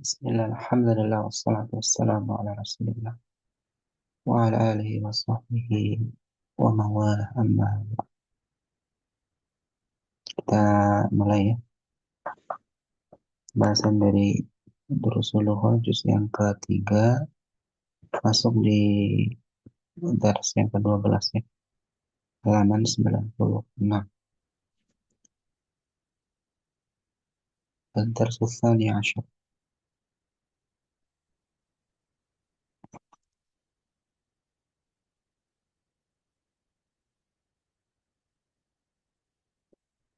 Bismillah, alhamdulillah, wassalatu wassalamu ala rasulillah wa ala alihi wa sahbihi wa mawalah amma ba'd. Kita mulai ya, bahasan dari Durusul juz yang ketiga, masuk di dars yang ke-12 ya, halaman 96. Ad-dars tsani asyar.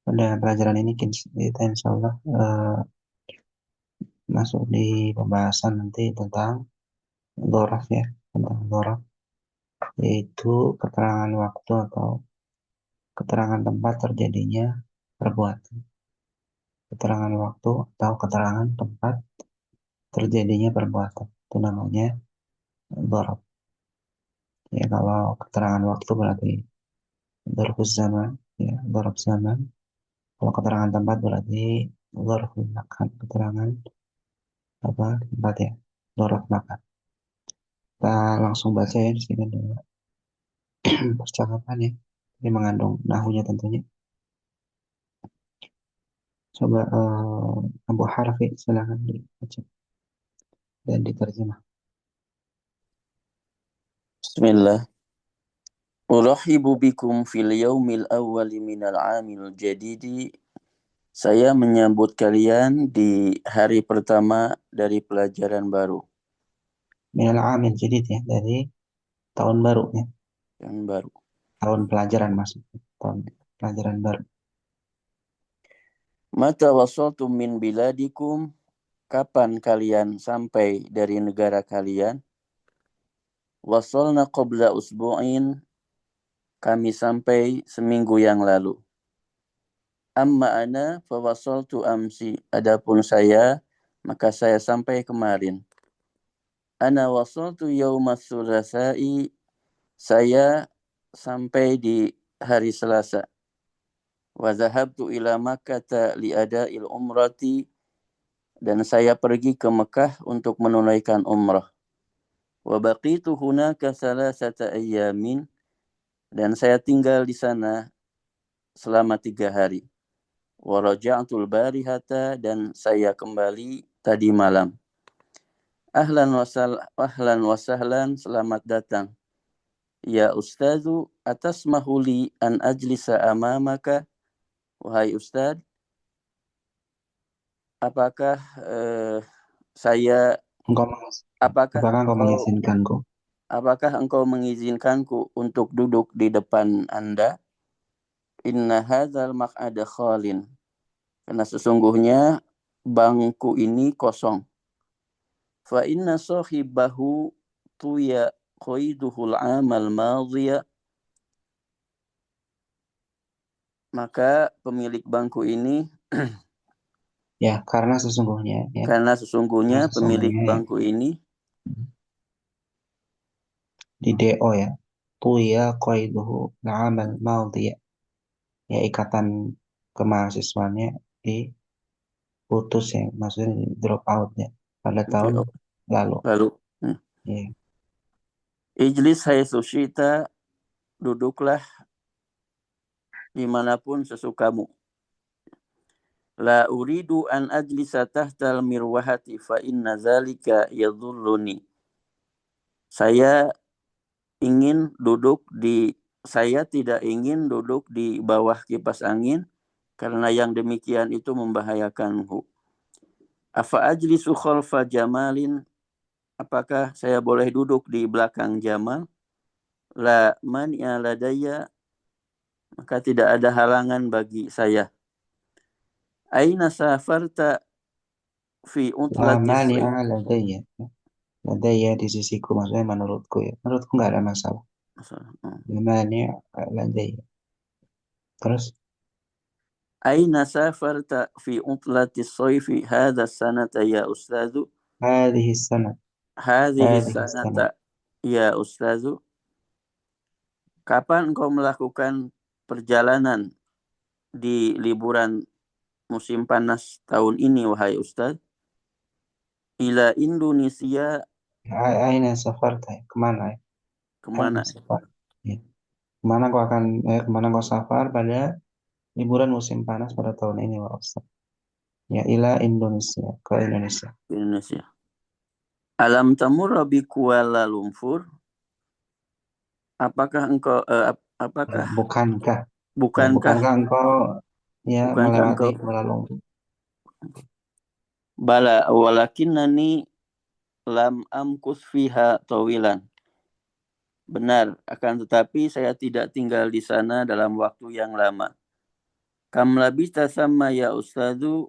Pada pelajaran ini kita insya Allah masuk di pembahasan nanti tentang dhoraf ya, tentang dhoraf, yaitu keterangan waktu atau keterangan tempat terjadinya perbuatan. Keterangan waktu atau keterangan tempat terjadinya perbuatan. Itu namanya dhorab. Ya, kalau keterangan waktu berarti dzarfuz zaman, ya, dhorab zaman. Kalau keterangan tempat berarti dzarful makan, keterangan apa tempat ya, dhorab makan. Kita langsung baca ya, di sini ada percakapan ya. Ini mengandung nahunya tentunya. Coba Abu Harfi silakan dibaca dan diterjemah. Bismillah. Urahibu bikum fil yaumil awwali minal amil jadidi. Saya menyambut kalian di hari pertama dari pelajaran baru. Minal amil jadid ya, dari tahun baru ya. Yang baru. Tahun pelajaran maksudnya. Tahun pelajaran baru. Mata wasaltum min biladikum. Kapan kalian sampai dari negara kalian? Wasalna qabla usbu'in. Kami sampai seminggu yang lalu. Amma ana fawasaltu amsi. Adapun saya, maka saya sampai kemarin. Ana wasaltu yawma tsulatsa'i. Saya sampai di hari Selasa. Wa dhahabtu ila Makkah li ada'il umrati. Dan saya pergi ke Mekah untuk menunaikan umrah. Wa baqitu hunaka thalathata ayyamin. Dan saya tinggal di sana selama 3 hari. Wa raja'tul barihata. Dan saya kembali tadi malam. Ahlan wa sahlan, selamat datang. Ya Ustazu, atasmahu li an ajlisa amamaka. Wahai Ustaz, apakah saya Engkau apakah apakah engkau engkau mengizinkanku? apakah engkau mengizinkanku untuk duduk di depan Anda? Inna hadzal maq'ada khalin. Karena sesungguhnya bangku ini kosong. Fa inna sahibahu tuya qaiduhul amal madhiya. Maka pemilik bangku ini Ya, karena sesungguhnya ya, karena sesungguhnya pemilik ya, bangku ini di DO ya. Tuya qaiduhu al-amal madhi ya. Ya, ikatan kemahasiswaannya diputus ya, maksudnya di drop out ya pada tahun lalu. lalu Ya. Ijlis haitsu syi'ta, duduklah dimanapun sesukamu. La uridu an ajlisa tahtal mirwahati fa inna zalika yadhulluni. Saya tidak ingin duduk di bawah kipas angin karena yang demikian itu membahayakanku. Afa ajlisu khalfa Jamalin, apakah saya boleh duduk di belakang Jamal? La mani'a ladayya, maka tidak ada halangan bagi saya. Aina safarta fi La utlatis mani'a ladayya. Ladayya di sisiku, maksudnya menurutku ya. Menurutku nggak ada masalah. La mani'a ladayya. Terus Aina safarta fi utlatis soifi hadha sanata ya ustazu. hadhihi sanat. Hadhihi Hadhihi sanat. sanata ya ustazu. Kapan engkau melakukan perjalanan di liburan musim panas tahun ini, wahai Ustaz? ila Indonesia. Aina safarta, kemana ya? Aina Kemana? safar. Ya. Kemana kau safar pada liburan musim panas pada tahun ini, Pak Ustaz? Ya, ila Indonesia, ke Indonesia. Indonesia. Alam tamurra bi Kuala Lumpur. Apakah engkau Ya, apakah bukankah bukankah engkau ya bukankah melewati engkau Kuala Lumpur? bala walakinnani lam amkus fiha tawilan. Benar, akan tetapi saya tidak tinggal di sana dalam waktu yang lama. Kam labista sama ya ustadu,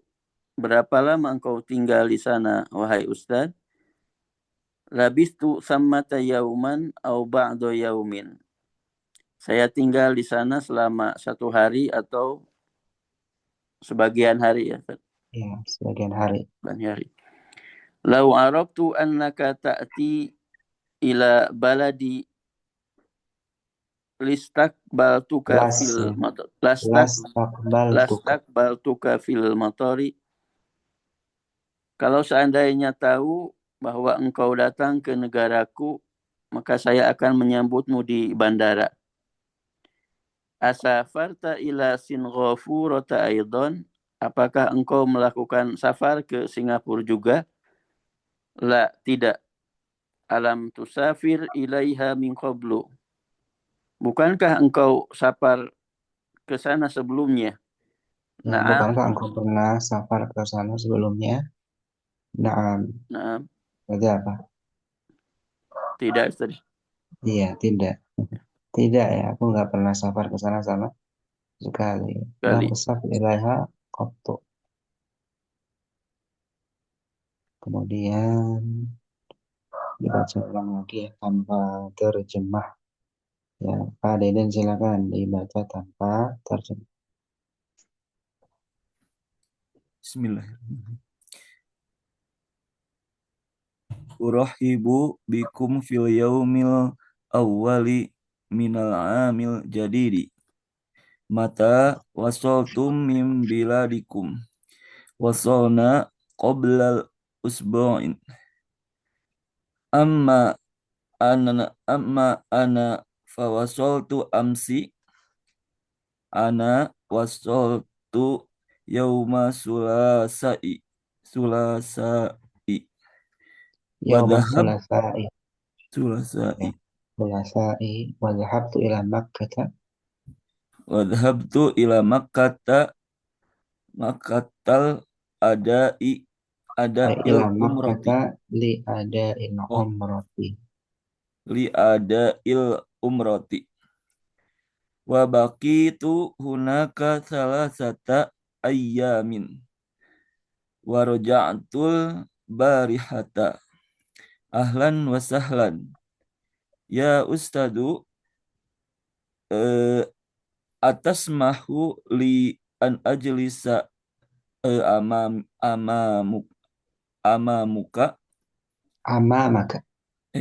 berapa lama engkau tinggal di sana, wahai ustad? Labistu sammata yauman au ba'do yaumin. Saya tinggal di sana selama 1 hari atau sebagian hari ya, Ya, sebagian hari. sebagian hari. Lau arabtu annaka ta'ti ila baladi listakbaltuka Las fil ya. motor Las takbal tuka. lastakbaltuka fil motori. Kalau seandainya tahu bahwa engkau datang ke negaraku, maka saya akan menyambutmu di bandara. Asafarta ila Singapura aidan? Apakah engkau melakukan safar ke Singapura juga? La, tidak. Alam tusafir ilaiha min qablu. Bukankah engkau safar ke sana sebelumnya? Ya, Naam, bukankah engkau pernah safar ke sana sebelumnya? Nah, naam, berarti apa? tidak Ustaz. Iya, tidak. Tidak ya, aku nggak pernah safar ke sana sama sekali. Lam Kali. usaf ilaiha qattu. Kemudian dibaca ulang lagi ya, tanpa terjemah. Ya, Pak Deden silakan dibaca tanpa terjemah. Bismillahirrahmanirrahim. Urahibu bikum fil yaumil awwali minal amil jadidi. Mata wasoltum min biladikum. Wasolna qoblal usbu'in. Amma ana fawasoltu amsi. Ana wasoltu yauma sulasai. Yauma Wadhahab sulasai. Ya, sulasai. sulasai. Wa dhahabtu ila Makkah. Wadhabtu ila Makkatal ada il Ila umroti. Makkah li ada il Oh, umrati. li ada il umroti. Wa baqitu hunaka salasata ayyamin. Wa raja'tul barihata. Ahlan wa sahlan. Ya ustadu, eh, atas mahu li an ajlisa amamuk amamuka Amamaka.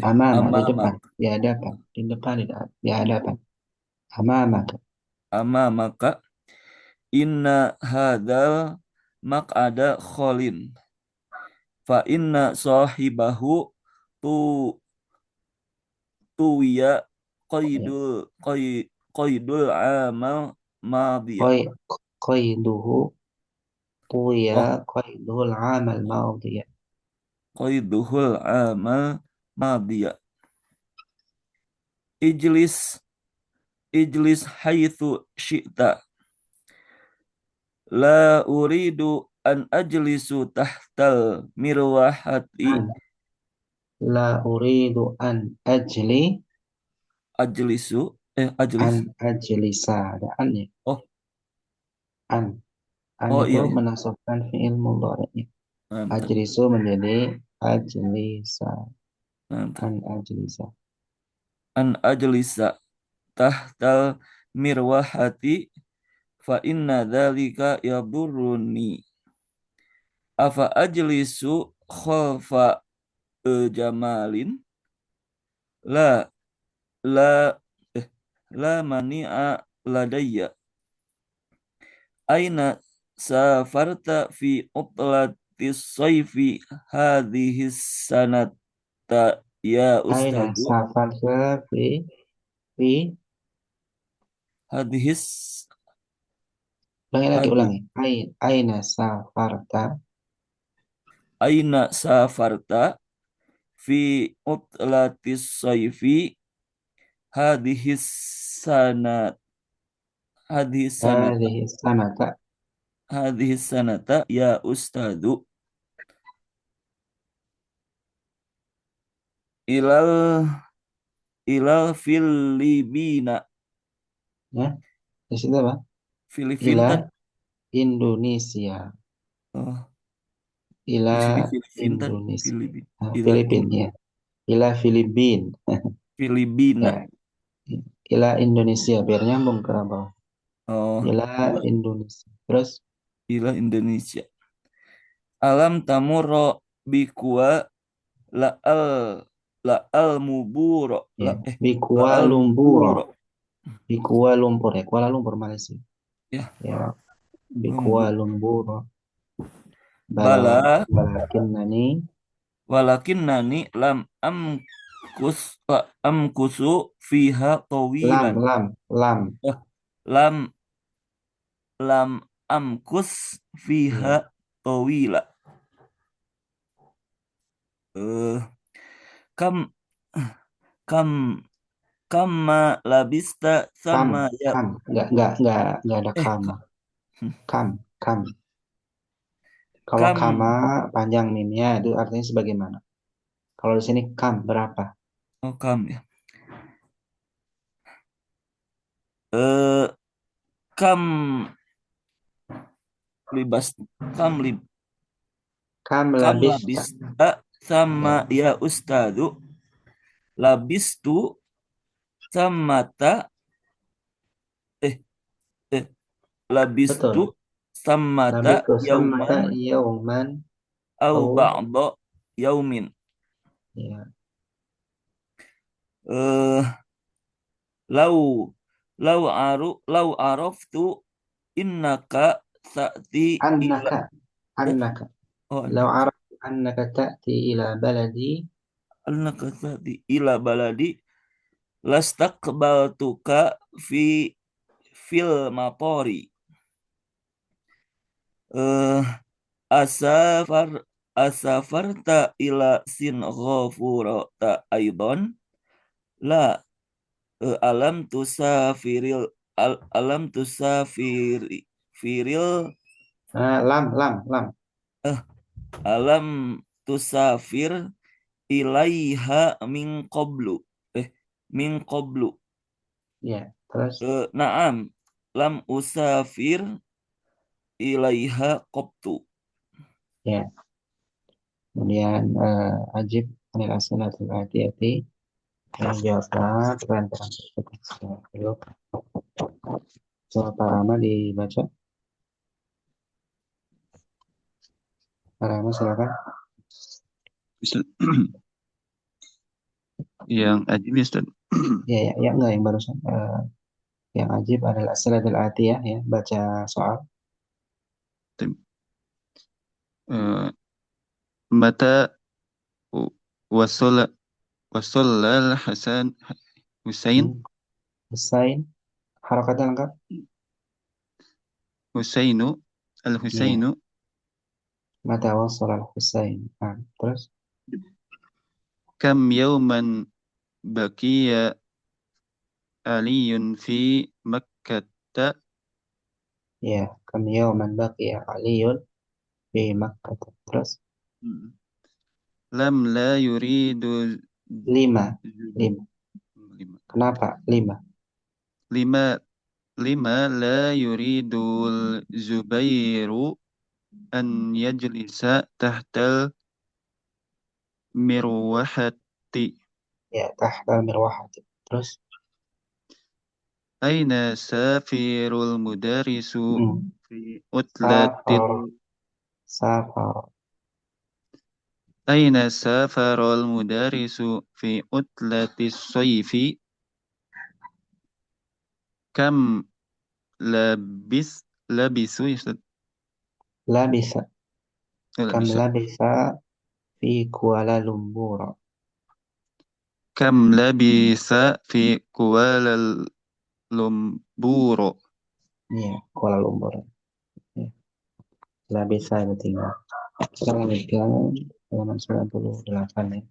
Amama di depan. amamak Di hadapan. Di depan, di hadapan. Amamaka. amamaka inna hadal maq'ada kholin fa inna sahibahu tu tuwiya Ya. qaidul amal madiyah. Qai- Qaiduhu tuya Oh, qaiduhul amal maudiyah. qaiduhul amal madiyah. Ijlis ijlis haitsu syi'ta. La uridu an ajlisu tahtal mirwahati. An la uridu an ajli Ajlisu an ajlis. ajlisa. Ada an ya. Oh, An. An oh itu iya ya. menasabkan fi'il mudhari'nya. Mantap, Ajlisu menjadi ajlisa. mantap. An ajlisa. An ajlisa tahtal mirwahati fa inna dzalika yadurruni. Afa ajlisu khalfa jamalin la la la mani'a ladayya. Aina safarta fi utlat الصيف هذه السنة يا Aina أستاذ. safarta fi هذه ulangi lagi هذه ulangi. Aina safarta أين سافرت في عطلة الصيف هذه السنة هذه السنة hadhihi sanata هذه السنة يا أستاذ؟ إلى إلى الفلبين. ya. Di situ apa? Filipin Ila tadi. Indonesia. Oh, Ila di sini Filipin tadi. Indonesia. Filipin. Nah, Ila Filipin ya. Ila Filipin. Filipina. Ya, ila Indonesia biar nyambung ke bawah. Oh, Ila ila Indonesia. Terus ila Indonesia. Alam tamuro bikuwa la al muburo ya, di la Kuala al Lumpur. muburo Di Kuala Lumpur ya, Kuala Lumpur Malaysia. ya Ya, di Kuala lembur. Lumpur. Bala Balakinnani walakin nani amkusu fiha lam tawilan. lam lam Eh, lam lam amkus fiha ya tawila. Eh, kam kam kama labista kam sama ya. kam nggak ada Eh, kama kam kam kalau kam kama panjang mimnya itu artinya sebagaimana kalau di sini kam berapa oh kam ya. Eh, kam libas kam lib kam kam labista labista sama ya ya ustadu. Labistu samata eh eh labistu betul samata labistu yauman samata yauman au au ba'da yaumin. ya Eh lau lau araftu innaka sa'ti ila annaka eh annaka oh law annaka araf annaka ta'ti ila baladi annaka sa'ti ila baladi lastaqbaltuka fi fil matori. Eh asafar asafarta ila Singapura aidan la alam tusafiril alam tusafiri firil lam eh, alam tusafir ilaiha min qablu eh min qablu. ya terus Naam lam usafir ilaiha qabtu. ya kemudian ajib anil asanatul hati-hati yang jawablah perantara dulu soal Parama dibaca Parama silakan Ustaz. Yang ajib ya Ustaz. ya enggak yang barusan yang ajib adalah asanatul atiyah ya baca soal Eh, Mata wasol wasolal Hasan Husain hmm. Husain harokatnya lengkap Husainu al ya Husainu mata wasal al Husain terus kam yauman baqiya aliyun fi Makkah ya kam yawman baqiya aliyun fi Makkah terus lam la yuridu lima lima kenapa lima lima lima la yuridul Zubairu an yajlisa tahtal mirwahati ya tahtal mirwahati terus aina safirul mudarisu fi utlatil safar safar aina safarul mudarisu fi utlatis sayfi kam labisu ya Ustaz? labisa Kam bisa. labisa fi Kuala Lumpur. Kam labisa fi Kuala Lumpur. Iya, Kuala Lumpur. Ya. Labisa itu tinggal. Sekarang halaman 98 ya.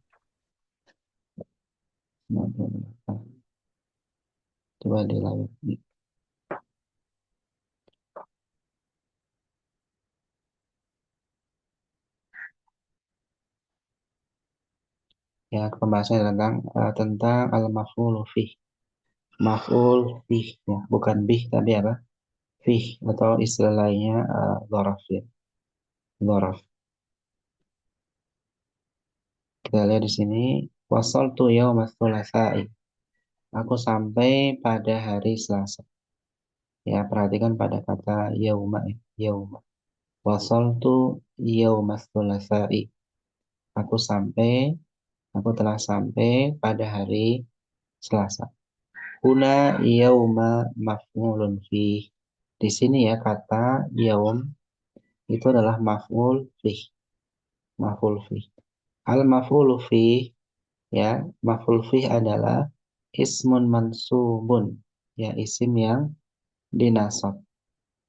98. Coba di layar. Ya, pembahasannya tentang al-maf'ul fih. Maf'ul fih ya, bukan bih tapi apa? Fih atau istilah lainnya dzaraf ya. Dzaraf. Kita lihat di sini wasaltu yaumas tsulatsa'i. Aku sampai pada hari Selasa. Ya, perhatikan pada kata yauma ya, yauma. Wasaltu yaumas tsulatsa'i. Aku sampai, aku telah sampai pada hari Selasa. Huna yauma maf'ulun fih. Di sini ya kata yaum itu adalah maf'ul fih. Maf'ul fih. Al maf'ul fih ya, maf'ul fih adalah ismun mansubun. Ya, isim yang dinasab.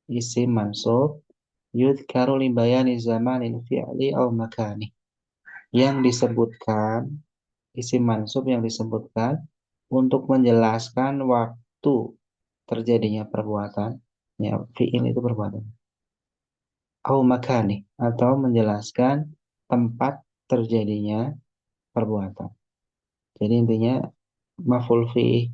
Isim mansub yudhkaru li bayani zamanin fi'li au makani. Yang disebutkan, isim mansub yang disebutkan untuk menjelaskan waktu terjadinya perbuatan. Ya, fi'il itu perbuatan. Au makani, atau menjelaskan tempat terjadinya perbuatan. Jadi intinya maf'ul fi'ih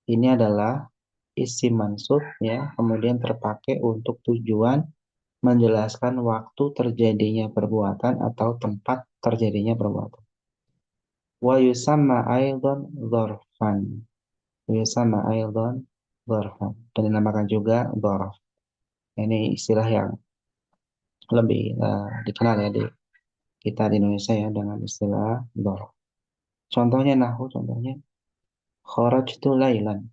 ini adalah isim mansub ya, kemudian terpakai untuk tujuan menjelaskan waktu terjadinya perbuatan atau tempat terjadinya perbuatan. Wa yusamma aidan dzarfan. Wa yusamma aidan dzarfan. Dan dinamakan juga dzaraf. Ini istilah yang lebih dikenal ya di kita di Indonesia ya dengan istilah dzaraf. Contohnya contohnya kharajtu lailan.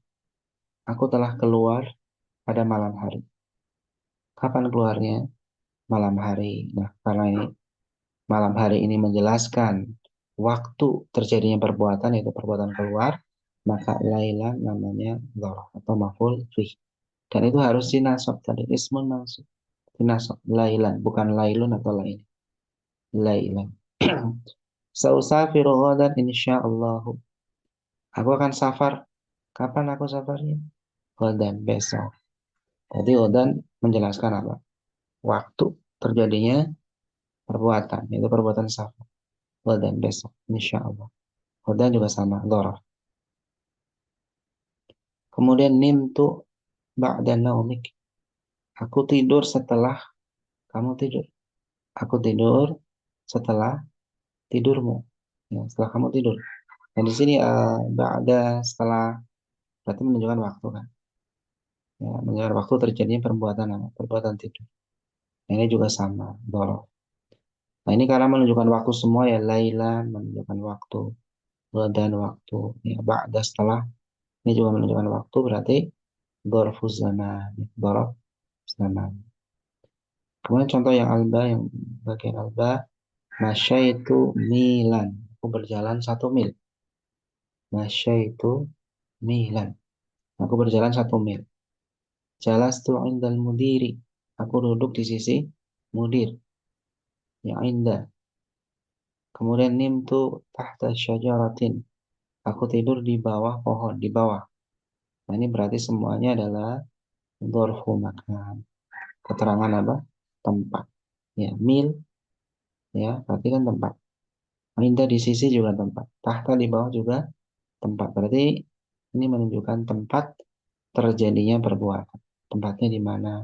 Aku telah keluar pada malam hari. Kapan keluarnya? Malam hari. Nah, karena ini malam hari ini menjelaskan waktu terjadinya perbuatan, yaitu perbuatan keluar, maka lailan namanya dzaraf atau maf'ul fih. Dan itu harus dinasab tadi, ismun mansub. Dinasab lailan, bukan lailun atau lain. Lailan. Sausafiru ghadan insyaallah. Aku akan safar. Kapan aku safarnya? Ghadan, besok. Tadi ghadan menjelaskan apa? Waktu terjadinya perbuatan, yaitu perbuatan safar. Ghadan, besok, insyaallah. Ghadan juga sama, dzaraf. Kemudian nimtu ba'da naumik. Aku tidur setelah kamu tidur. Aku tidur setelah tidurmu. Ya, setelah kamu tidur. Dan di sini ba'da setelah berarti menunjukkan waktu kan. Ya, menunjukkan waktu terjadinya perbuatan apa? Perbuatan tidur. Nah, ini juga sama, dzaraf. Nah, ini karena menunjukkan waktu semua ya laila menunjukkan waktu, dan waktu. Ya, ba'da setelah ini juga menunjukkan waktu berarti dzarfuz zaman, dzaraf zaman. Kemudian contoh yang alba, yang bagian alba, masyaitu milan. Aku berjalan 1 mil. Masyaitu milan. Aku berjalan 1 mil. Jalastu indal mudiri. Aku duduk di sisi mudir. Ya indah. Kemudian nimtu tahta syajaratin. Aku tidur di bawah pohon, di bawah. Nah, ini berarti semuanya adalah dzarfu makan. Keterangan apa? Tempat. Ya, mil ya, berarti kan tempat. Indah di sisi juga tempat. Tahta di bawah juga tempat. Berarti ini menunjukkan tempat terjadinya perbuatan. Tempatnya di mana,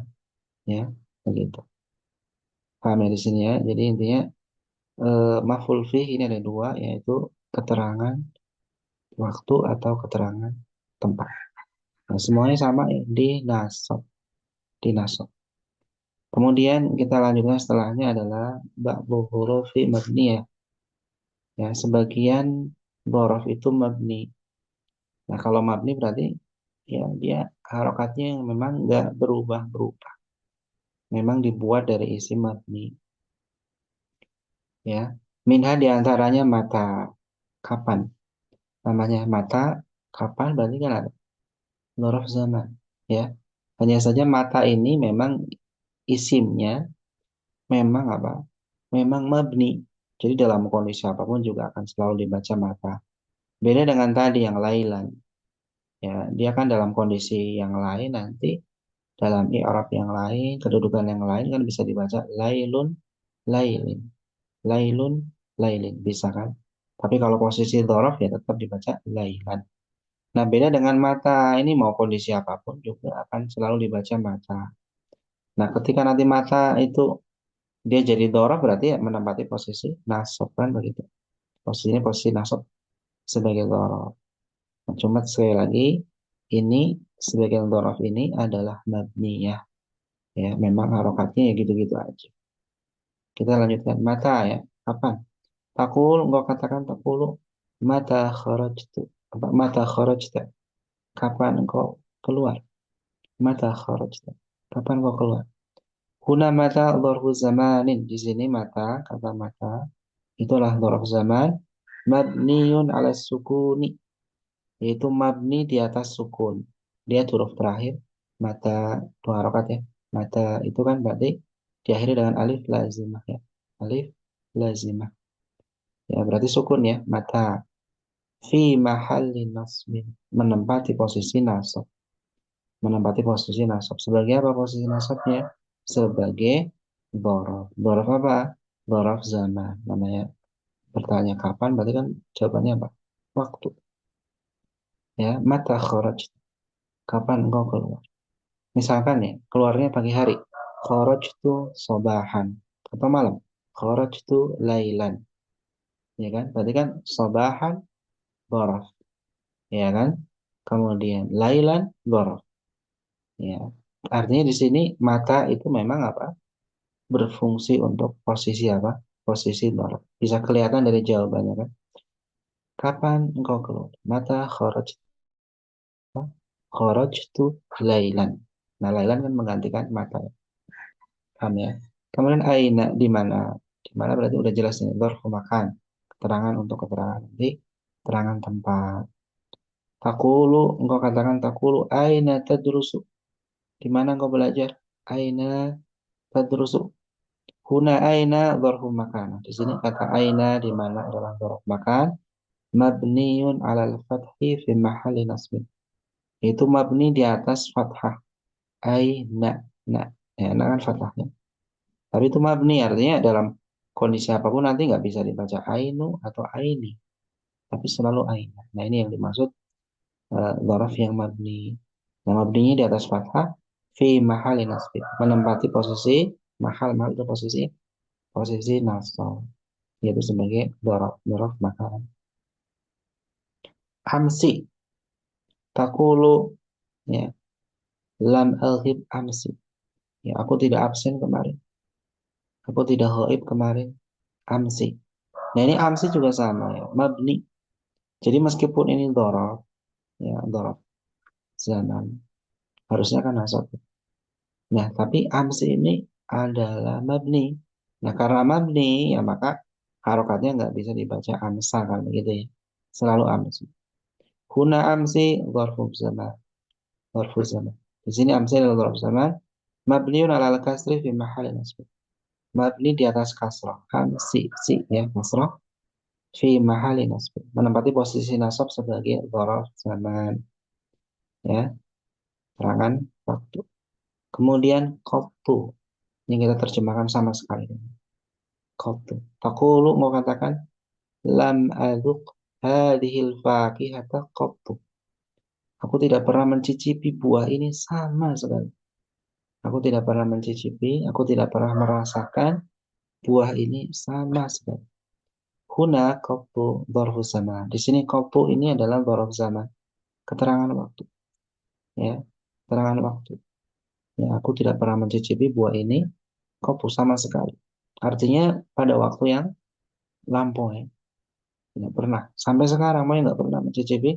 ya, begitu. Paham ya di sini ya. Jadi intinya maf'ul fih ini ada dua, yaitu keterangan waktu atau keterangan tempat. Nah, semuanya sama ya, di nasab, di nasab. Kemudian kita lanjutkan setelahnya adalah ba'du hurufi mabniyah. Ya, sebagian dhorof itu mabni. Nah, kalau mabni berarti ya dia harokatnya yang memang nggak berubah-berubah. Memang dibuat dari isim mabni. ya. Minha diantaranya mata. Kapan? Namanya mata. Kapan berarti kan ada dzaraf zaman, ya. Hanya saja mata ini memang isimnya memang apa? Memang mabni. Jadi dalam kondisi apapun juga akan selalu dibaca mata. Beda dengan tadi yang lailan, ya. Dia kan dalam kondisi yang lain nanti dalam i'rab yang lain, kedudukan yang lain kan bisa dibaca lailun, lailin, lailun, lailin, bisa kan? Tapi kalau posisi dzaraf ya tetap dibaca lailan. Nah, beda dengan mata ini mau kondisi apapun juga akan selalu dibaca mata. Nah, ketika nanti mata itu dia jadi dzaraf berarti ya menempati posisi nasab kan begitu. Posisi ini posisi nasab sebagai dzaraf. Nah, cuma sekali lagi ini sebagian dzaraf ini adalah mabniyah, ya. Memang harokatnya ya gitu-gitu aja. Kita lanjutkan mata, ya. Kapan? Takul, engkau katakan takulu mata kharajtu. Apa mata kharajta? Kapan engkau keluar? Mata kharajta. Kapan engkau keluar? Huna mata dzarfu zamanin. Di sini mata, kata mata itulah dzarf zaman mabniun ala sukuni, yaitu mabni di atas sukun. Dia huruf terakhir mata dua harokat, ya. Mata itu kan berarti diakhiri dengan alif lazimah, ya. Alif lazimah. Ya, berarti sukun, ya. Mata fi mahalli nasbin, menempati posisi nasab. Menempati posisi nasab. Sebagai apa posisi nasabnya? Sebagai dzaraf. Dzaraf apa? Dzaraf zaman. Namanya bertanya kapan, berarti kan jawabannya apa? Waktu. Ya, mata kharaj. Kapan engkau keluar? Misalkan ya, keluarnya pagi hari. Kharajtu sobahan. Atau malam. Kharajtu lailan. Ya kan? Berarti kan sobahan dzaraf. Ya kan? Kemudian lailan dzaraf. Ya. Artinya di sini mata itu memang apa? Berfungsi untuk posisi apa? Posisi dzaraf. Bisa kelihatan dari jawabannya kan? Kapan engkau keluar? Mata kharajtu lailan. Nah, lailan kan menggantikan mata. Paham ya? Kemudian aina di mana? Di mana berarti udah jelas nih, dzarfu makan. Keterangan untuk keterangan nanti, keterangan tempat. Takulu, engkau katakan takulu aina tadrusu. Di mana engkau belajar? Aina tadrusu. Huna aina dzarfu makan. Di sini kata aina di mana adalah dzarf makan mabniun alal fathi fi mahalli nasbin. Itu mabni di atas fathah. Aina, nah, ya, nah kan fathahnya. Tapi itu mabni artinya dalam kondisi apapun nanti nggak bisa dibaca ainu atau aini, tapi selalu aina. Nah, ini yang dimaksud dzaraf yang mabni. Nah, mabninya di atas fathah fi mahali nasbi, menempati posisi mahal, mahal itu posisi nasab, yaitu sebagai dzaraf makanan. Amsi takulu, ya, lam alghib amsi, ya, aku tidak absen kemarin, aku tidak ghaib kemarin. Amsi. Nah, ini amsi juga sama, ya, mabni. Jadi meskipun ini dzaraf, ya, dzaraf zaman, harusnya kan nasab. Nah, tapi amsi ini adalah mabni. Nah, karena mabni, ya maka harokatnya nggak bisa dibaca amsa kan begitu, ya. Selalu amsi. Huna amsi dzarfu zaman, dzarfu zaman. Di sini amsi adalah dzarfu zaman mabniun ala al-kasri fi mahalli nasb. Mabni di atas kasrah. Amsi, si, ya, kasrah fi mahalli nasb. Menempati posisi nasab sebagai dzaraf zaman, ya, terangan waktu. Kemudian qattu, yang kita terjemahkan sama sekali. Qattu. Taqulu, mau katakan lam aduk hadhil fakihata qattu. Aku tidak pernah mencicipi buah ini sama sekali. Aku tidak pernah mencicipi, aku tidak pernah merasakan buah ini sama sekali. Huna qattu dzarfu zaman. Di sini qattu ini adalah dzarf zaman, keterangan waktu, ya. Keterangan waktu. Ya, aku tidak pernah mencicipi buah ini qattu sama sekali. Artinya pada waktu yang lampau, ya. Tidak pernah. Sampai sekarang saya nggak pernah mencicipi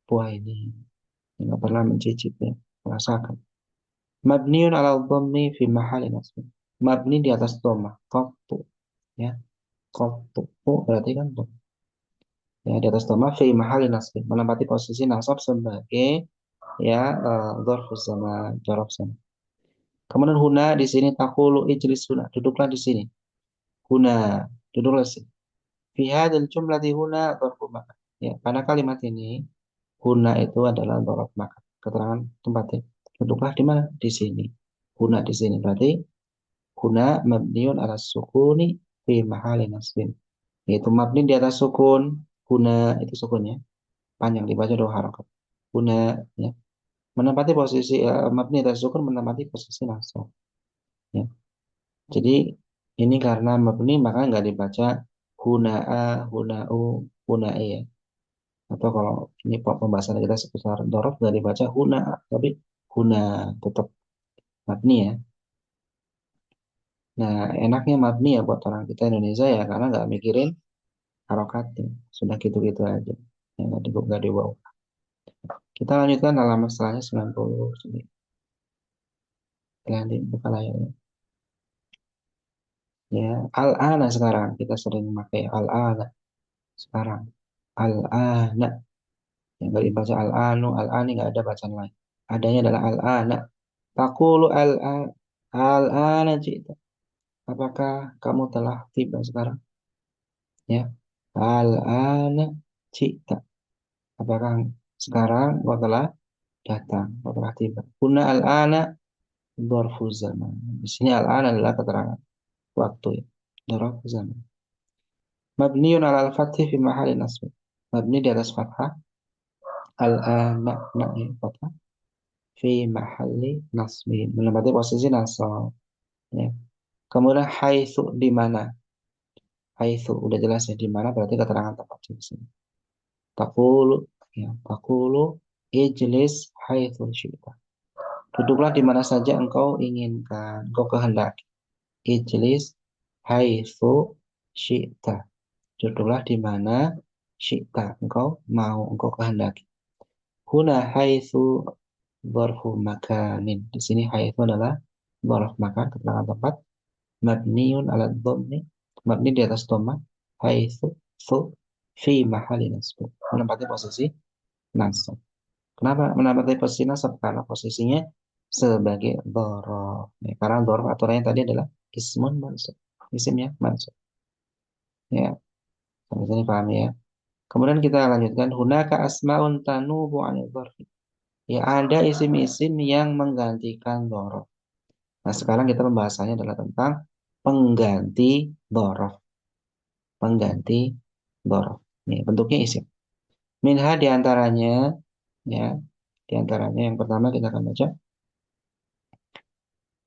buah ini. Nggak pernah mencicipi, merasakan. Mabniun ala dhammi fi mahali nasb. Mabni di atas dhamma. Qattu, ya. Qattu berarti kan tuh. Ya, di atas dhamma fi mahali nasbin, menempati posisi nasab sebagai ya dzarfuz zaman, dzaraf zaman. Kemudian huna di sini taqulu ijlis huna, duduklah di sini. Huna, duduklah di sini. Fi hadzal jumlati huna dzarfu makan. Ya, pada kalimat ini huna itu adalah dzaraf makan. Keterangan tempatnya. Duduklah di mana? Di sini. Huna di sini. Berarti huna mabniun ala sukuni fi mahali nasbin. Yaitu mabni di atas sukun. Huna itu sukunnya. Panjang dibaca dua harakat. Huna ya. Menempati posisi mabni atas sukun menempati posisi nasab. Ya. Jadi ini karena mabni maka nggak dibaca huna'a, huna'u, huna'i ya. Atau kalau ini pembahasan kita seputar dorof nggak dibaca huna'a, tapi huna tetap mabni ya. Nah enaknya mabni ya buat orang kita Indonesia ya karena nggak mikirin harokatnya. Sudah gitu-gitu aja. Ya, nggak dibawa. Kita lanjutkan halaman setelahnya 90. Silahkan dibuka layarnya. Ya, al-ana sekarang kita sering memakai al-ana sekarang. Al-ana yang nggak dibaca al-anu, al-ani nggak ada bacaan lain. Adanya adalah al-ana. Taqulu al-ana cita. Apakah kamu telah tiba sekarang? Ya. Al-ana cita. Apakah sekarang kau telah datang, kau telah tiba? Kuna al-ana dzarfu zaman. Di sini al-ana adalah keterangan waktu ya. Dzarfu zaman. Mabniun ala al-fathi fi mahali nasb. Mabni di atas fathah. Al-ana ya, fathah fi mahalli nasbin, menempati posisi nasab ya. Kemudian haitsu di mana? Haitsu udah jelas ya di mana berarti keterangan tempat di sini. Taqulu ya, taqulu ijlis haitsu syi'ta. Duduklah di mana saja engkau inginkan, engkau kehendaki. Ijlis haitsu syi'ta. Duduklah di mana syi'ta engkau mau, engkau kehendaki. Huna haitsu dzarfu makanin. Di sini haitsu adalah dzarf makan, keterangan tempat. Mabniun ala dhammi, mabni di atas dhamma. Haitsu su fi mahali nasb, menempati posisi nasab. Kenapa menempati posisi nasab? Karena posisinya sebagai dzaraf ya, karena dzaraf aturannya tadi adalah ismun mansub, isimnya mansub ya. Sampai sini paham ya. Kemudian kita lanjutkan hunaka asmaun tanubu anil dzarfi. Ya, ada isim-isim yang menggantikan dzaraf. Nah, sekarang kita pembahasannya adalah tentang pengganti dzaraf. Pengganti dzaraf. Nih, bentuknya isim. Minha diantaranya, ya, diantaranya yang pertama kita akan baca.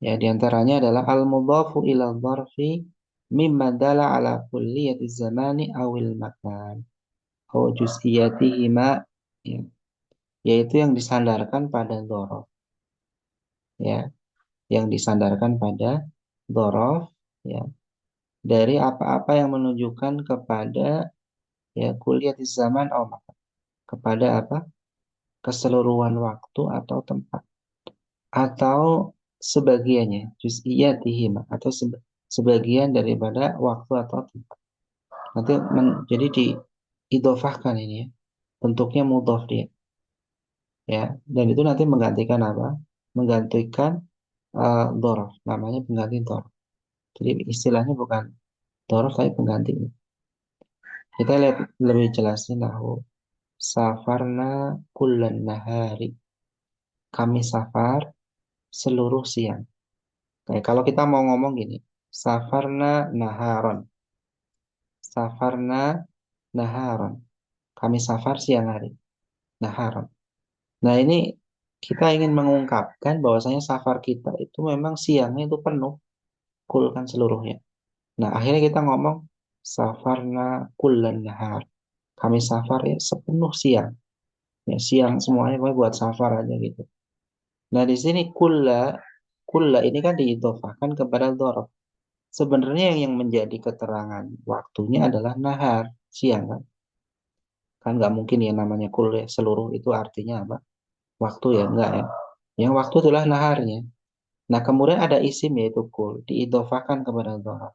Ya, diantaranya adalah al-mudhafu ila dzarfi mimma dala ala kulliyati zamani awil makan. Au juz'iyatihima, ya, yaitu yang disandarkan pada dzaraf. Ya, yang disandarkan pada dzaraf, ya, dari apa-apa yang menunjukkan kepada ya kuliah di zaman Allah, kepada apa keseluruhan waktu atau tempat atau sebagiannya juz'iyatihim atau sebagian daripada waktu atau tempat nanti jadi diidofahkan ini ya, bentuknya mudhof dia ya, dan itu nanti menggantikan apa, menggantikan dhorof, namanya pengganti dhorof. Jadi istilahnya bukan dhorof tapi pengganti. Kita lihat lebih jelasnya nahu safarna kullan nahari, kami safar seluruh siang. Kayak kalau kita mau ngomong gini, safarna naharon, safarna naharon, kami safar siang hari, naharon. Nah ini kita ingin mengungkapkan bahwasanya safar kita itu memang siangnya itu penuh, full kan seluruhnya. Nah akhirnya kita ngomong safarna kullan nahar, kami safar ya sepenuh siang, ya siang semuanya pokoknya buat safar aja gitu. Nah di sini kulla ini kan diidofahkan kepada dzaraf. Sebenarnya yang menjadi keterangan waktunya adalah nahar, siang kan. Kan nggak mungkin ya namanya kul ya, seluruh itu artinya apa? Waktu ya, enggak ya. Yang waktu itulah naharnya. Nah, kemudian ada isim yaitu kul, diidofahkan kepada dzaraf.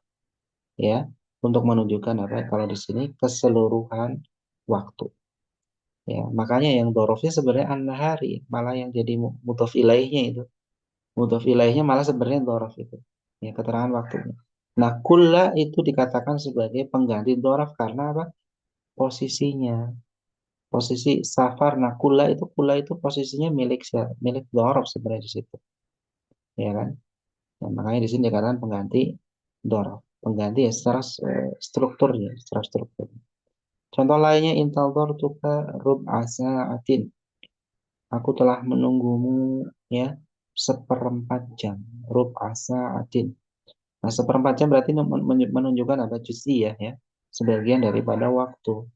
Ya. untuk menunjukkan apa? Kalau di sini keseluruhan waktu. Ya, makanya yang dorofnya sebenarnya an-nahari, malah yang jadi mudhof ilaihnya itu. Mudhof ilaihnya malah sebenarnya dorof itu. Ya, keterangan waktunya. Nah, kulla itu dikatakan sebagai pengganti dorof karena apa? Posisinya. Posisi safar. Nah, kulla itu posisinya milik siapa? Milik dorof sebenarnya di situ. Ya kan? Nah, makanya di sini dikatakan pengganti dorof. Pengganti ya secara strukturnya, secara struktur. Contoh lainnya intal tuka rub'asa atin. Aku telah menunggumu ya 1/4 jam. Rub'asa atin. Nah, 1/4 jam berarti menunjukkan apa? Juz'i ya. Sebagian daripada waktu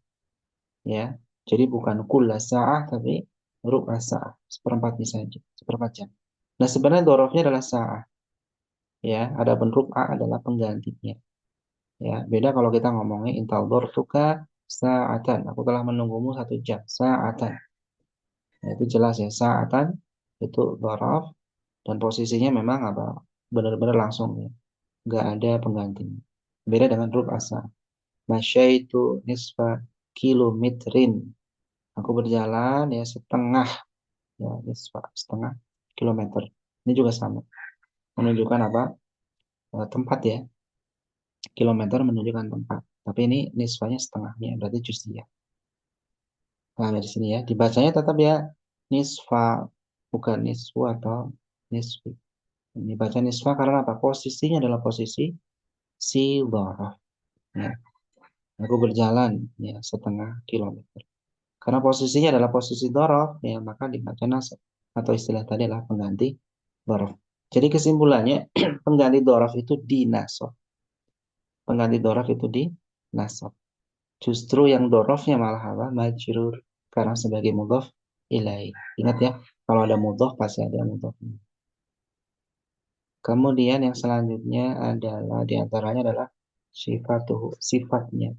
ya. Jadi bukan kulla sa'ah tapi rub'a sa'ah. 1/4-nya saja. 1/4 jam. Nah, sebenarnya dorofnya adalah sa'ah ya. Adapun rub'a adalah penggantinya. Ya, beda kalau kita ngomongnya intal tuka sa'atan. Aku telah menunggumu 1 jam. Sa'atan. Nah, itu jelas ya. Sa'atan itu dhorof dan posisinya memang apa? Benar-benar langsung ya. Nggak ada penggantinya. Beda dengan rub asa. Masyaitu nisfa kilometrin. Aku berjalan ya setengah ya nisfa setengah kilometer. Ini juga sama. Menunjukkan apa? Tempat ya. Kilometer menunjukkan tempat. Tapi ini nisfanya setengahnya berarti juz'iyah. Nah, di sini ya. Dibacanya tetap ya nisfa bukan nisfu atau nisfi. Ini baca nisfa karena apa? Posisinya adalah posisi si dhorof. Ya. Aku berjalan ya setengah kilometer. Karena posisinya adalah posisi dhorof, ya maka dibaca nasab. Atau istilah tadi adalah pengganti dhorof. Jadi kesimpulannya pengganti dhorof itu dinasab. Pengganti dhorof itu dinasab. Justru yang dhorofnya malah apa? Majrur. Karena sebagai mudhof ilaih. Ingat ya, kalau ada mudhof pasti ada mudhof. Kemudian yang selanjutnya adalah diantaranya adalah sifatnya.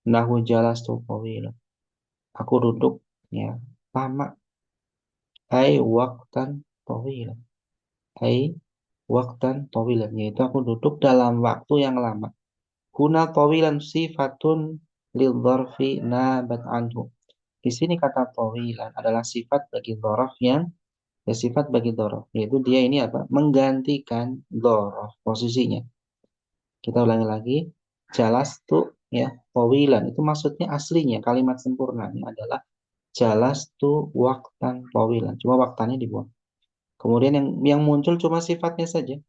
Nahu jalastu tawila. Aku duduk ya lama. Hai waktan tawila. Hai waktan tawilan. Yaitu aku duduk dalam waktu yang lama. Huna tawilan sifatun lil dzarfi nabat anhu. Di sini kata tawilan adalah sifat bagi dzaraf yang ya sifat bagi dzaraf. Yaitu dia ini apa? Menggantikan dzaraf posisinya. Kita ulangi lagi. Jalastu ya tawilan. Itu maksudnya aslinya kalimat sempurnanya adalah jalastu waktan tawilan. Cuma waktannya dibuang. Kemudian yang muncul cuma sifatnya saja,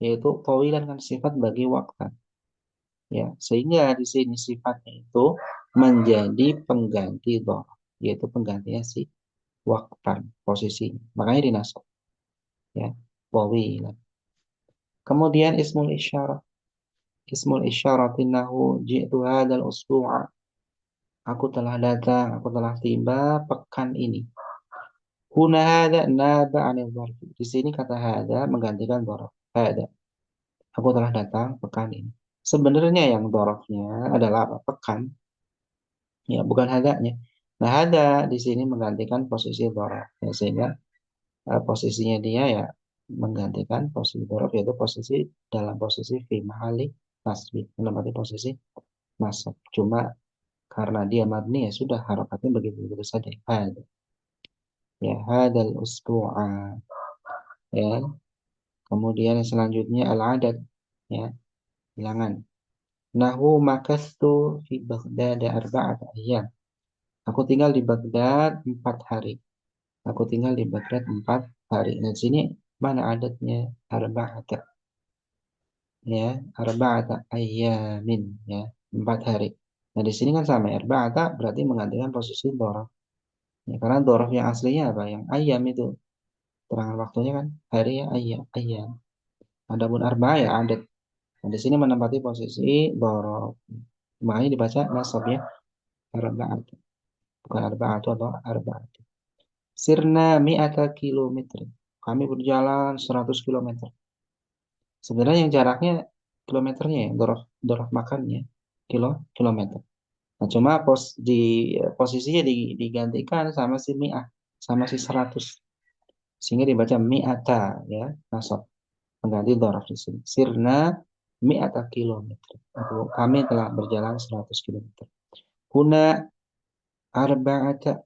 yaitu tawilan kan sifat bagi waktan. Ya, sehingga di sini sifatnya itu menjadi pengganti dhorf, yaitu penggantinya si waktan posisinya. Makanya dinasab. Ya, tawilan. Kemudian ismul isyarah. Ismul isyarah innahu ji'tu hadzal usbu'a. Aku telah datang, aku telah tiba pekan ini. Huna hadza naba 'anil dzarf. Di sini kata hadza menggantikan dzarf. Hadza. Aku telah datang pekan ini. Sebenarnya yang dorofnya adalah apa? Pekan, ya bukan hadanya. Nah, hada di sini menggantikan posisi dorof, ya, sehingga posisinya dia ya menggantikan posisi dorof yaitu posisi dalam posisi fi mahali nasbi, menempati posisi nasab. Cuma karena dia mabni ya sudah harokatnya begitu-begitu saja. Hada. Ya, hadal usbu'a. Ya. Kemudian yang selanjutnya al-adad, ya, bilangan. Nahu makastu fi Baghdad arba'at ayyam. Aku tinggal di Baghdad 4 hari. Aku tinggal di Baghdad 4 hari. Nah, di sini mana adatnya arba'ata ya, arba'ata ayyamin ya, 4 hari. Nah, di sini kan sama arba'ata berarti menggantikan posisi dhorof. Ya, karena dhorof yang aslinya apa? Yang ayyam itu terangan waktunya kan hari ya ayyam, ayyam. Adapun arba'a ya adat. Nah, di sini menempati posisi dhorof. Makanya dibaca nasabnya arba'ata. Bukan arba'atu atau arba'atu. Sirna mi'ata kilometer. Kami berjalan 100 kilometer. Sebenarnya yang jaraknya kilometernya ya, dorof makannya kilometer. Nah, cuma posisinya digantikan sama si mi'ah, sama si 100. Sehingga dibaca mi'ata ya, nasab. Mengganti dorof di sini. Sirna mi'ata kilometer. Kami telah berjalan 100 kilometer. Huna arba'ata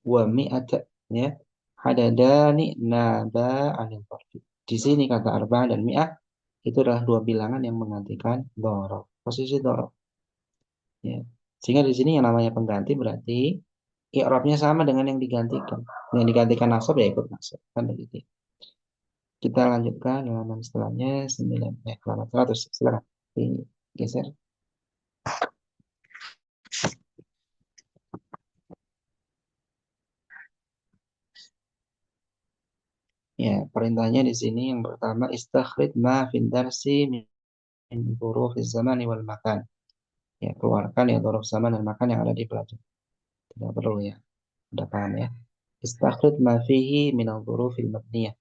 wa mi'ata, ya. Hadadani naba anil dharfi. Di sini kata arba dan mi'ah itu adalah dua bilangan yang menggantikan dhorof. Posisi dhorof. Ya. Sehingga di sini yang namanya pengganti berarti i'rabnya sama dengan yang digantikan. Yang digantikan nasab ya ikut nasab. Kan begitu. Kita lanjutkan halaman setelahnya 9, halaman 100. Silakan digeser. Ya, perintahnya di sini yang pertama istakhrij ma fid darsi min hurufil zamani wal makan. Ya, keluarkan ya huruf zaman dan makan yang ada di pelajaran. Tidak perlu ya. Sudah paham ya. Istakhrij ma fihi min hurufil mabniyah.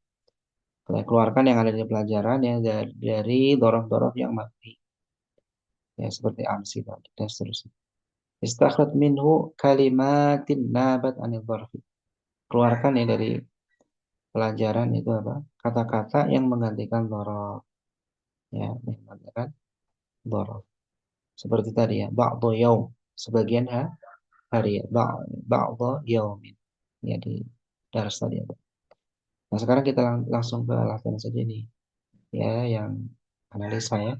Keluarkan yang ada di pelajaran ya dari dhorof-dhorof yang mabni. Ya, seperti amsi tadi dan seterusnya. Istakhrij minhu kalimatin nabat anil dharfi. Keluarkan ya dari pelajaran itu apa? Kata-kata yang menggantikan dhorof. Ya, yang menggantikan dhorof. Seperti tadi ya, ba'dhu yaum, sebagian hari ya, ba'dhu yaumin. Ya di daras tadi ya. Nah, sekarang kita langsung ke latihan saja nih. Ya, yang analisa ya.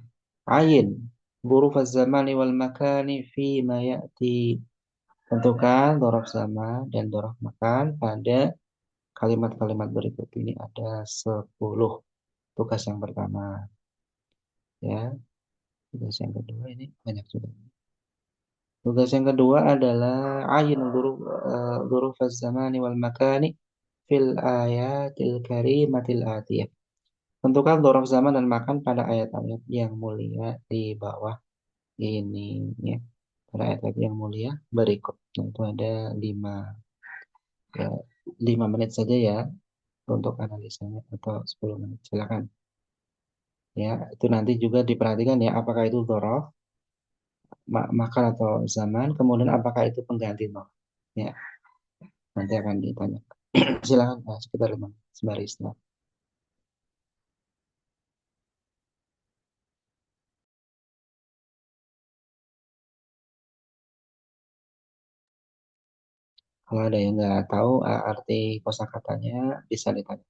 Ayin, huruf az-zamani wal makani fi ma ya'ti. Tentukan dhorof zaman dan dhorof makan pada kalimat-kalimat berikut ini ada 10. Tugas yang pertama ya. Tugas yang kedua ini banyak juga. Tugas yang kedua adalah ayin huruf az-zamani wal makani fil ayatil karimatil atiyah. Tentukan dhorof zaman dan makan pada ayat-ayat yang mulia di bawah ini ya. Pada ayat-ayat yang mulia berikut. Nah, itu ada 5 ya, 5 menit saja ya untuk analisanya atau 10 menit. Silakan. Ya, itu nanti juga diperhatikan ya apakah itu dhorof makan atau zaman, kemudian apakah itu pengganti dhorof. Ya, nanti akan ditanya. Silakan sekitar 5 sembari istirahat. Kalau ada yang nggak tahu arti kosakatanya bisa ditanya.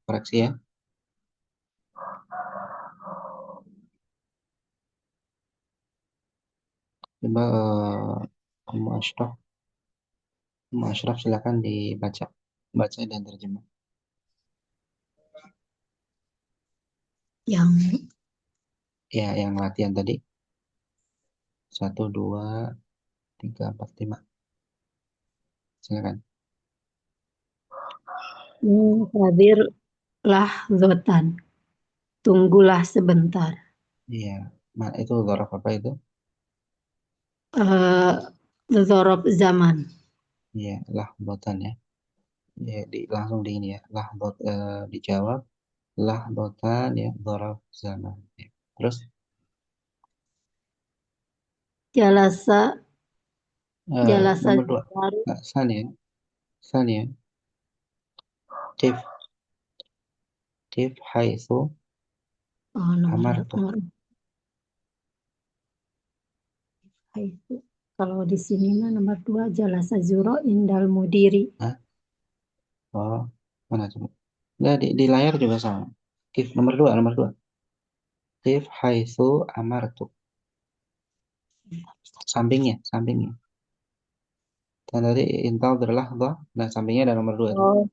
koreksi ya. Coba Ummu Ashraf silakan dibaca, baca dan terjemah. Yang Ya, yang latihan tadi 1, 2, 3, 4, 5. Silakan. hadirlah zotan. Tunggulah sebentar. Iya, itu dzaraf apa itu? Dzaraf zaman. Iya, lahdotan ya. Ya, langsung di ini ya, dijawab lahdotan ya, dzaraf zaman. Ya. Terus Jalasa nomor 2. baru. Sania. Kif haitsu amartu. Itu. Kalau di sini mah nomor 2 jalasa zuro indal mudiri. Hah? Oh, mana coba? Enggak, di layar juga sama. Kif nomor 2. Kif haitsu amartu. Sampingnya. Dan tadi intal berlahdah, nah sampingnya ada nomor 2 itu. Oh,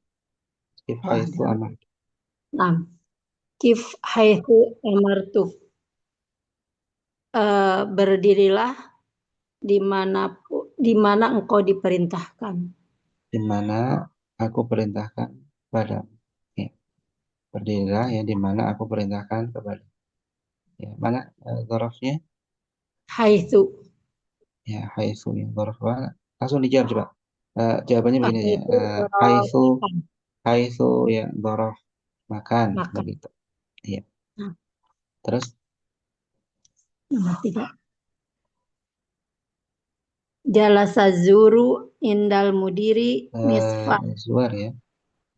Kif haitsu ada. amartu. Nah, kif haitsu amartu. Berdirilah di mana engkau diperintahkan. Di mana aku perintahkan padamu. Ya. Berdirilah ya di mana aku perintahkan kepada. Ya, mana dzarafnya? Haitsu. Ya, haitsu ya, dzaraf mana? Langsung dijawab coba. Jawabannya begini ya. Haitsu Haitsu ya, dzaraf makan makan. begitu. Iya. Nah, Terus nomor 3. Jalasa zuru indal mudiri nisfa. Zuwar ya.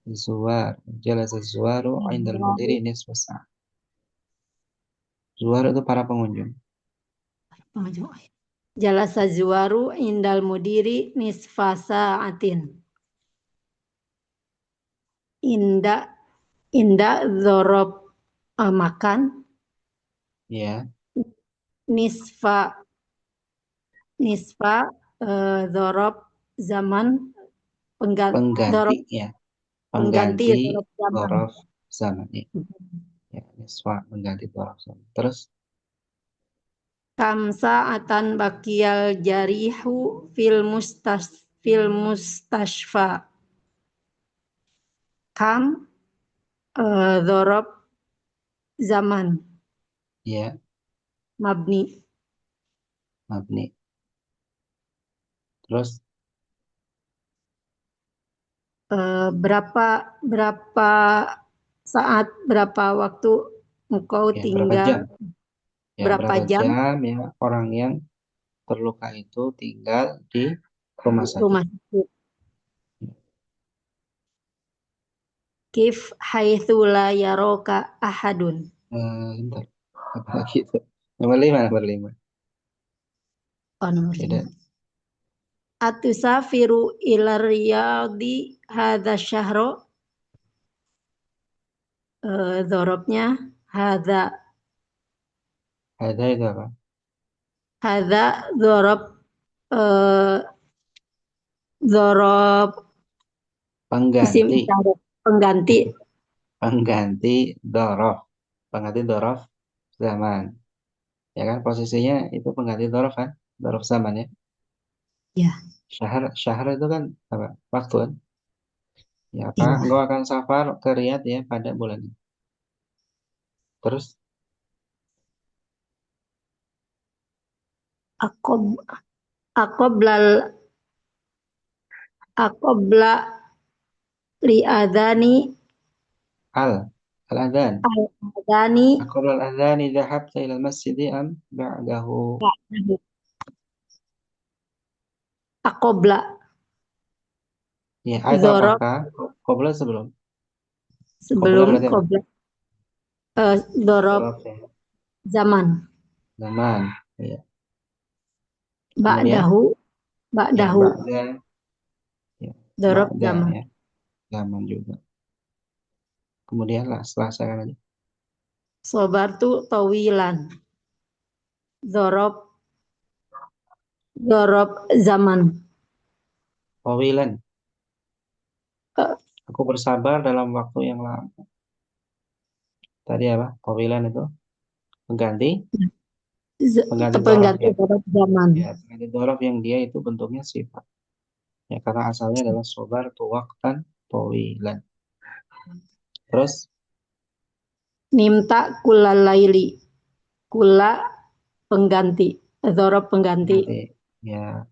Zuwar. Jalasa zuwaru indal mudiri nisfa sa'ah. Zuwar itu para pengunjung. Jalasa zuwaru indal mudiri nisfa sa'atin. Inda dzaraf makan. Ya. Nisfa dzaraf zaman Pengganti ya. Pengganti dzaraf zaman. dzaraf zaman ya. Ya, nisfa mengganti dzaraf zaman. Terus Kam sa'atan bakiyal jarihu fil mustashfa. Kam dzaraf zaman ya, mabni. Terus Berapa saat, berapa waktu engkau ya, berapa tinggal, jam? Ya, berapa jam ya orang yang terluka itu tinggal di rumah sakit. rumah sakit. Kif haitsu la yaroka ahadun. Bentar. Apa lagi itu? Nomor 5. Oh, nomor Beda. 5. Atusafiru ila riyadi hadza syahro. Dzarafnya hadza. Ada itu apa? Hadza dzaraf dzaraf isim Pengganti. isyarah, pengganti. Pengganti dzaraf zaman. Ya kan posisinya itu pengganti dzaraf kan? Dzaraf zaman ya. Ya. Syahr itu kan apa? Waktu kan? Ya, apa? Iya. Engkau akan safar ke Riyadh ya pada bulan ini. Terus Aqobla li'adhani al-adhan. al-adhani Aqbal al-adhan dhahabta ila al-masjid am ba'dahu? Aqobla Ya, itu dzaraf apakah? Qabla sebelum? Qabla sebelum berarti apa? qobla dzaraf Dzaraf ya. zaman. Zaman. Ya. Kemudian Ba'dahu ya ba'dahu ba'da ya dzaraf ba'da zaman. ya zaman juga. Kemudian lah selesaikan aja. Sobartu tawilan. Zorob. Zorob zaman. Tawilan. Eh, Aku bersabar dalam waktu yang lama. Tadi apa? Tawilan itu pengganti dzorof Pengganti ya. zorob zaman. Ya, pengganti dzorof yang dia itu bentuknya sifat. Ya, karena asalnya adalah sobar tu waqtan tawilan. Terus Nimta kula laili. Kula pengganti. Zorob pengganti. nanti ya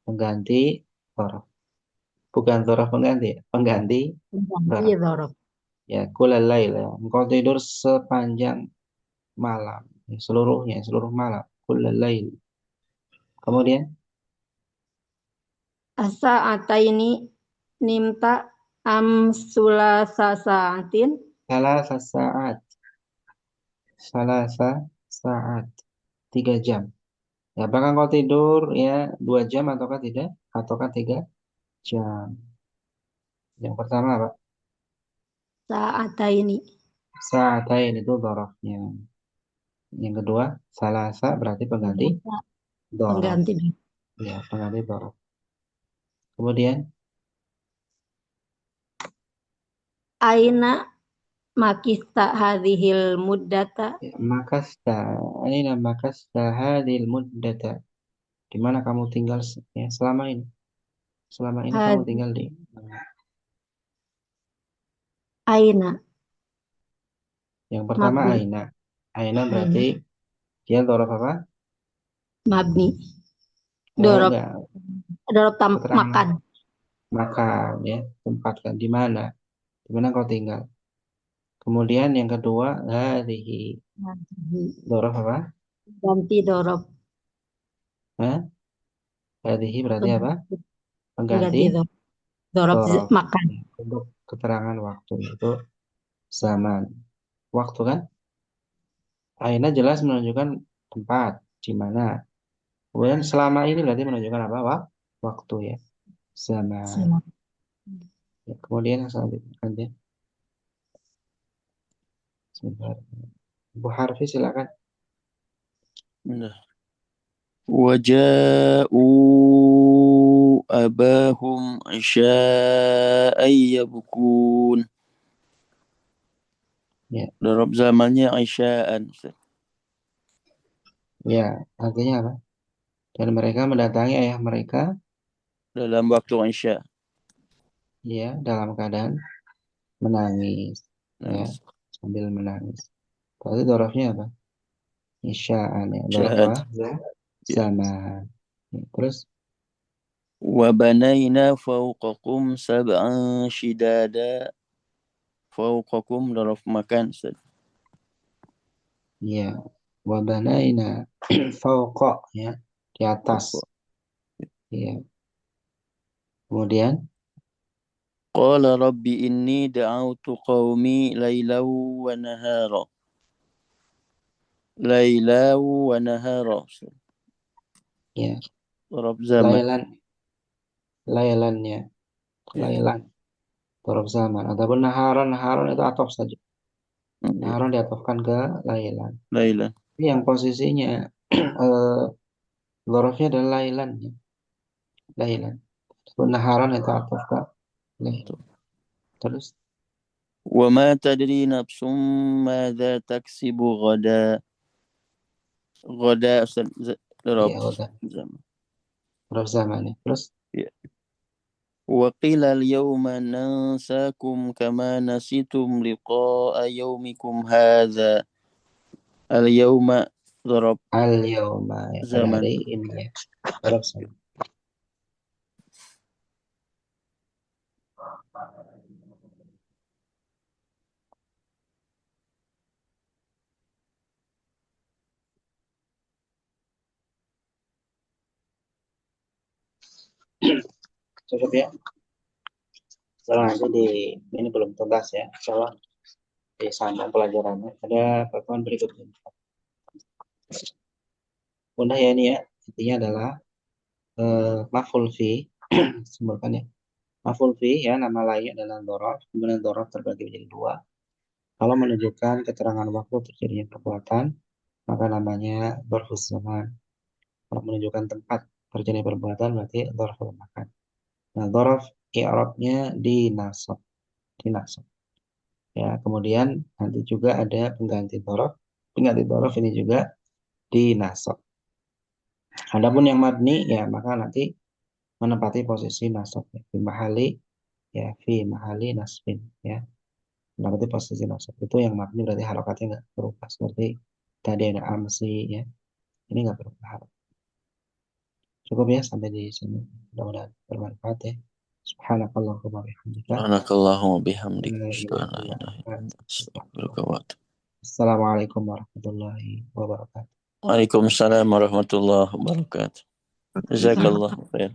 pengganti dzorof. Bukan dzorof pengganti, pengganti Pengganti dzorof. zorob. Ya, kulal lail ya. Engkau tidur sepanjang malam, ya, seluruhnya, seluruh malam. Kulal lail. Kemudian Asa ataini nimta am sulasa saatin. salasa saat, salasa saat, 3 jam. Ya, apakah engkau tidur ya 2 jam ataukah tidak? Ataukah 3 jam? Yang pertama apa? Saataini. Sa'atain itu dzarafnya. Yang kedua, salasa berarti pengganti dzaraf. Pengganti. Ya, pengganti dzaraf. Kemudian Aina makista hadhil muddata. ya, makasta, aina makasta hadhil muddata. Di mana kamu tinggal ya, selama ini? Selama ini kamu Had- tinggal di Aina yang pertama mabni. aina. Aina Aina berarti dia dzaraf apa? mabni. Dorob Enggak, keterangan makan. makan ya, tempat kan di mana? Di mana kau tinggal? Kemudian yang kedua, hadhihi. Dzaraf apa? Ganti dorob. Hah? Hadhihi berarti apa? Pengganti Pengganti dorob. Dorob dzaraf. makan. Ya, untuk keterangan waktu itu zaman. Waktu kan? Aina jelas menunjukkan tempat di mana. Kemudian selama ini berarti menunjukkan apa? Waktu ya. Zaman. Siap. Ya, kemudian yang selanjutnya lanjut. Sebentar. Bu Harfi silakan. Nah. وجاءوا أباهم عشاء يبكون. Ya, Darab zamannya Aisyaan. ya, artinya apa? Dan mereka mendatangi ayah mereka Dalam waktu Aisyah. ya dalam keadaan menangis ya Nangis. sambil menangis. Berarti dorofnya apa? Isya'an ya. Dorof Aisyaan. apa? Ya. Zaman. Ya, terus وبنينا فوقكم سبعا شدادا. فوقكم darab makan. ya wabanaina fauqa ya di atas ya. Kemudian قال رب إني دعوت قومي ليلا ونهارا. ليلا ونهارا. ya Darab zaman. lailan lailan ya Ya. lailan dorof zaman ataupun naharon naharon itu atof saja. Ya. Naharon diatofkan ke lailan. Laila. Ini yang posisinya dorofnya adalah lailan ya. Lailan. Ataupun naharon itu atof ke lailan. Terus وما تدري نفس ماذا تكسب غدا. غدا ضرب ya udah زمن. dorof zaman ya. Terus Ya. وقيل اليوم ننساكم كما نسيتم لقاء يومكم هذا. اليوم ضرب al yauma ya pada زمن. hari ini ya. Dorof zaman. Cukup ya. Sekarang aja di ini belum tuntas ya. Insyaallah di sambung pelajarannya ada pertemuan berikutnya. Mudah ya ini ya. Intinya adalah maf'ul fi sebutkan ya. Maf'ul fi ya nama lainnya adalah dzaraf. Kemudian dzaraf terbagi menjadi dua. Kalau menunjukkan keterangan waktu terjadinya perbuatan, maka namanya dzarfus zaman. Kalau menunjukkan tempat terjadinya perbuatan berarti dzarful makan. Nah, dzarf i'rabnya dinasab. Ya, kemudian nanti juga ada pengganti dzarf. Pengganti dzarf ini juga dinasab. Adapun yang mabni ya maka nanti menempati posisi nasab ya. Fi mahali nasbin ya. Menempati posisi nasab itu yang mabni berarti harokatnya nggak berubah seperti tadi ada amsi ya. Ini nggak berubah. Cukup ya sampai di sini. Mudah-mudahan bermanfaat ya. Subhanakallahumma bihamdika. Subhanakallahumma bihamdik. La Asyhadu an ilaha la illa ilaha illa anta, anta, astaghfiruka astaghfiruka. wa atubu. Assalamualaikum warahmatullahi wabarakatuh. Waalaikumsalam warahmatullahi wabarakatuh. Jazakallahu khair.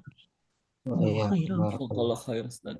Wa iyyakum. khairan. Barakallahu. Jazakallah khair, Ustaz.